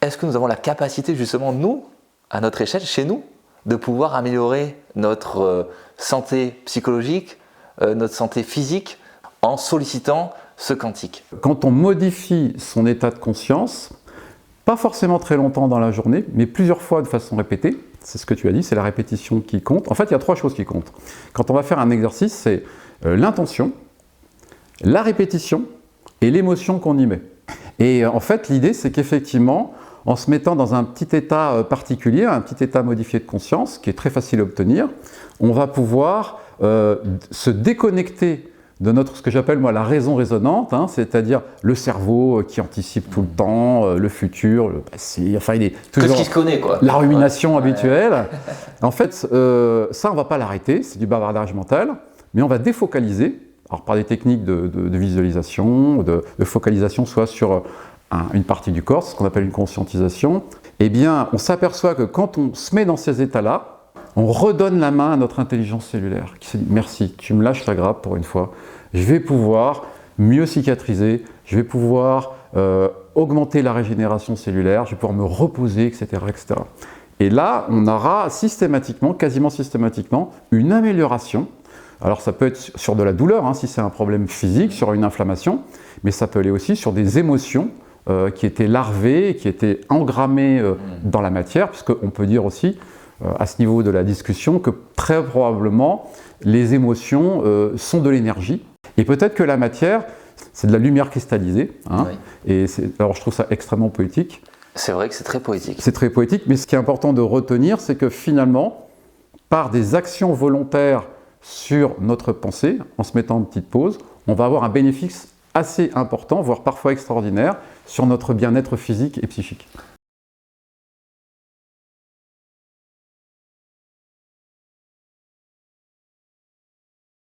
est-ce que nous avons la capacité justement, nous, à notre échelle, chez nous, de pouvoir améliorer notre santé psychologique, notre santé physique, en sollicitant ce quantique? Quand on modifie son état de conscience, pas forcément très longtemps dans la journée, mais plusieurs fois de façon répétée, c'est ce que tu as dit, c'est la répétition qui compte. En fait, il y a 3 choses qui comptent. Quand on va faire un exercice, c'est l'intention, la répétition et l'émotion qu'on y met. Et en fait, l'idée, c'est qu'effectivement, en se mettant dans un petit état particulier, un petit état modifié de conscience, qui est très facile à obtenir, on va pouvoir se déconnecter de ce que j'appelle moi la raison raisonnante, hein, c'est-à-dire le cerveau qui anticipe tout le temps, le futur, le passé, enfin il est toujours que ce qui se connaît, quoi. La rumination habituelle. En fait, ça on ne va pas l'arrêter, c'est du bavardage mental, mais on va défocaliser, alors par des techniques de visualisation, de focalisation, soit sur une partie du corps, ce qu'on appelle une conscientisation. Eh bien, on s'aperçoit que quand on se met dans ces états-là, on redonne la main à notre intelligence cellulaire qui se dit « Merci, tu me lâches la grappe pour une fois, je vais pouvoir mieux cicatriser, je vais pouvoir augmenter la régénération cellulaire, je vais pouvoir me reposer, etc. etc. » Et là, on aura systématiquement, quasiment systématiquement, une amélioration. Alors ça peut être sur de la douleur, hein, si c'est un problème physique, sur une inflammation, mais ça peut aller aussi sur des émotions qui étaient larvées, qui étaient engrammées dans la matière, puisqu'on peut dire aussi, à ce niveau de la discussion, que très probablement les émotions sont de l'énergie. Et peut-être que la matière, c'est de la lumière cristallisée. Hein, oui. Et alors je trouve ça extrêmement poétique. C'est vrai que c'est très poétique. C'est très poétique, mais ce qui est important de retenir, c'est que finalement, par des actions volontaires sur notre pensée, en se mettant en petite pause, on va avoir un bénéfice assez important, voire parfois extraordinaire, sur notre bien-être physique et psychique.